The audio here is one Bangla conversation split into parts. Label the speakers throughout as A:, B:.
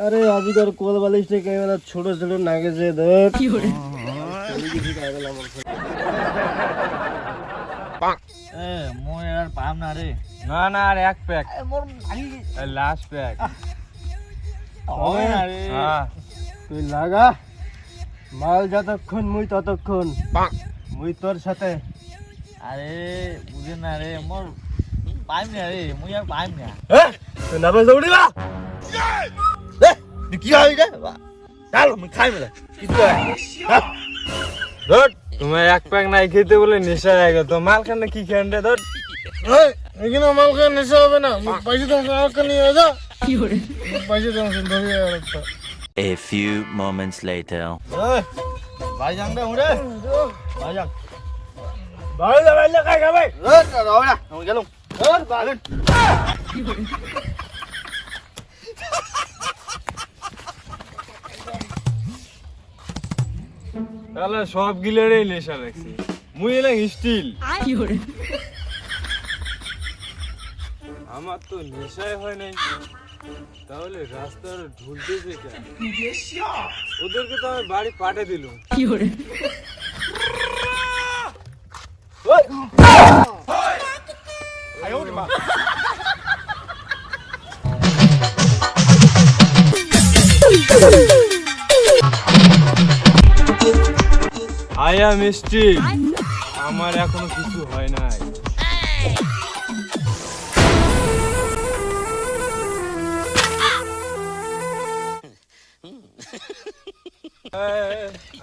A: আরে আজিকার কোল বালিশ থেকে এবার ছোট ছোট নাগেছে দেখ কি করে
B: মই আর পাম না রে
C: না না আর এক প্যাক
B: মোর ভারী
C: লাস্ট প্যাক
B: হবে না রে
A: তুই লাগা মাল যতক্ষণ মুই ততক্ষণ মুই তোর সাথে
B: আরে বুঝে না রে মোর পাইম না রে মুই আর পাইম না
A: তুই নামে দৌড়ি বা কি হয় রে চল মুই খাই মেলা কিছু
C: ধর তোমার এক প্যাক নাই খেতে বলে নেশা হয়ে গেল তো মাল খানে কি খান রে ধর
A: এখানে মাল খাওয়া নেশা হবে না পয়সা তো আমাকে নিয়ে যা কি করে পয়সা তো আমাকে ধরে রাখতে
D: A few moments later.
B: ভাইজান রে ওরে ভাইজান
A: ভাই খাই খা ভাই
B: দাও না আমি গেলাম
C: তাহলে সব গিলেরই নেশা লাগছে মুই এলাম স্টিল আমার তো নেশাই হয় নাই তাহলে রাস্তার ঢুলতেছে কেন ওদেরকে তো আমি বাড়ি পাঠিয়ে দিলাম আই এম স্টিল আমার এখনো কিছু হয় নাই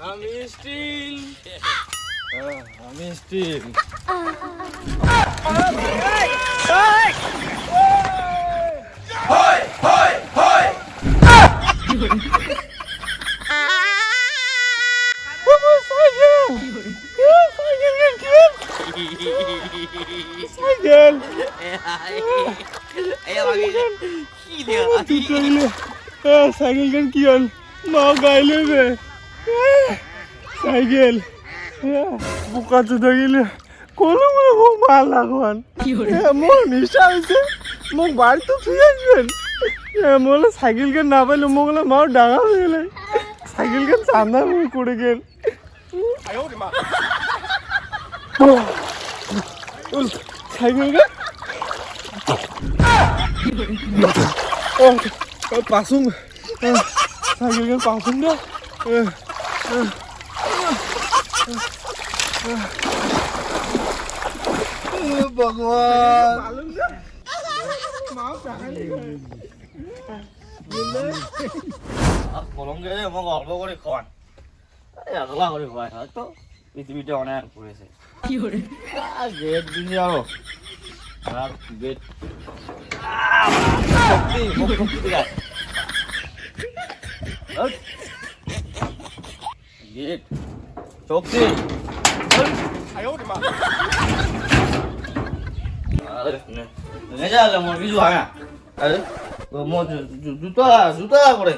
C: আমি স্টিল আমি স্টিল সাইকেল কি হল মা গাইলে সাইকেল বোকা চুদা গেলে কোনো মনে খুব ভাল লাগবান মোর নিশা হয়েছে মোক বাড়িতে ছুঁয়ে আসবেন বলে সাইকেল কেন না পাইলে মোগলে মাও ডাঙা হয়ে গেলে সাইকেল কেন চান্দা করে গেল সাইকেল কেন পাসুম সাইকেল কেন পাসুম না
A: ভগবান
B: কলম গেলে মোক অল্প করে খাওয়ান এতলা করে খাওয়ায় হয়তো পৃথিবীটা অনেক পড়েছে গেট দিলে আরো আর গেট গেট শক্তি মোর কিছু হয় না আরে মোর জুতা জুতা করে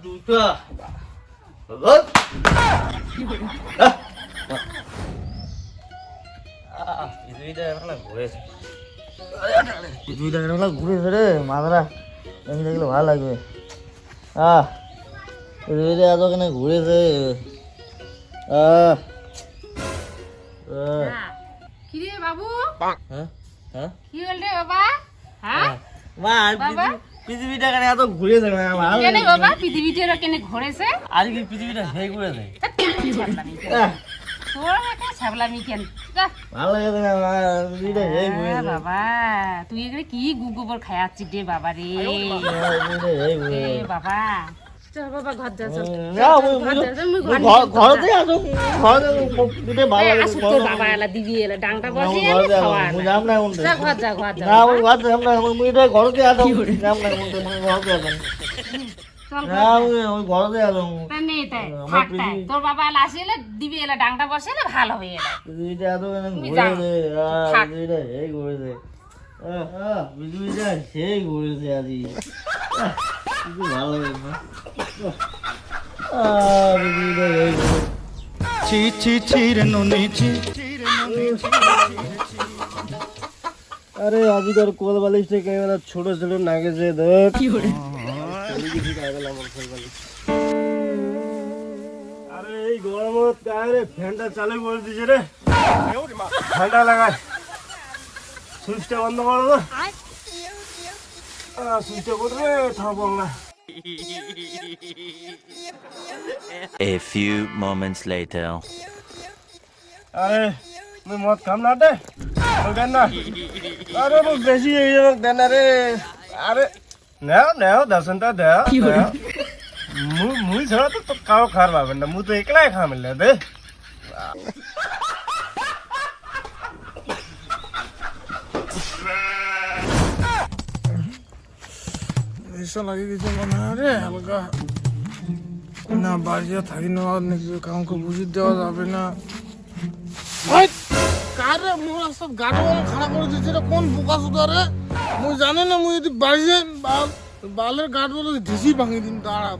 B: জুতা ঘুরেছে ঘুরেছে রে মাদারা এমনি দেখলে ভালো লাগবে পৃথিবীটা এতখানে ঘুরেছে
E: কিরে বাবু কি হল রে বাবা
B: মা পৃথিবীটা কেন এত ঘুরেছে
E: কেন বাবা পৃথিবীটা কেন ঘুরেছে
B: আর কি পৃথিবীটা সেই ঘুরেছে
E: তোর একটা ছাবলামি কেন
B: ভালো লাগে না পৃথিবীটা সেই ঘুরেছে
E: বাবা তুই এখানে কি গোবর খায়াচ্ছিস রে বাবা রে বাবা চল বাবা ঘর যা চল
B: ঘরতে আসো ঘরতে ভালো লাগে
E: আসো তোর বাবা এলা দিবি এলা ডাংটা বসে খাওয়া
B: যাম না
E: যা ঘর যা ঘর যা
B: না ওই ঘর যাম না মুই এটা ঘরতে আসো যাম না ঘরতে আসো
E: চল
B: না ওই ঘরতে আসো
E: নেই তাই থাকতাই তোর বাবা এলা আসে এলা দিবি এলা ডাংটা বসে এলা ভালো হয়ে এলা
B: পৃথিবীটা এত ঘুরেছে পৃথিবীটা সেই ঘুরেছে পৃথিবীটা সেই ঘুরেছে আজই কিছু ভালো লাগে না পৃথিবীটা সেই ঘুরেছে
C: আরে আজিকার কোল বালিশটা কেমন ছোট ছোট নাগেছে ধর আরে এই গরমত গায়ে ফ্যানটা চালু করে দিছে রে ঠান্ডা লাগায় সুইচটা বন্ধ করো তো সুইচটা কোথায় থাকবো না
D: A few moments later.
C: আরে মুই মদ খাম না দে দেন না আরে মুই বেশি এই দেন না রে আরে নাও নাও দর্শনটা দাও মুই ছাড়া তো কাউ খার পাবেন না মুই তো একলাই খামিলে দে
A: নেশা লাগে গেছে মনে হয় রে হালকা না বাড়িতে থাকি না নাকি কাউকে বুঝিয়ে দেওয়া যাবে না কারে মোরা সব গাড়ি খারাপ করে দিচ্ছে রে কোন বোকা সুদা রে মুই জানি না মুই যদি বাড়ি যাই বালের গাড় বলে ঢিসি ভাঙি দিন দাঁড়া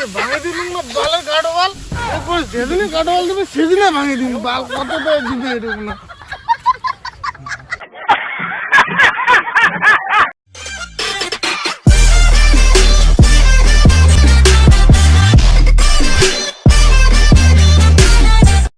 A: ভাঙে দিন না বালের গাড় বল যেদিনে গাড় বল দেবে সেদিনে ভাঙে দিন বাল কত দিবে এরকম না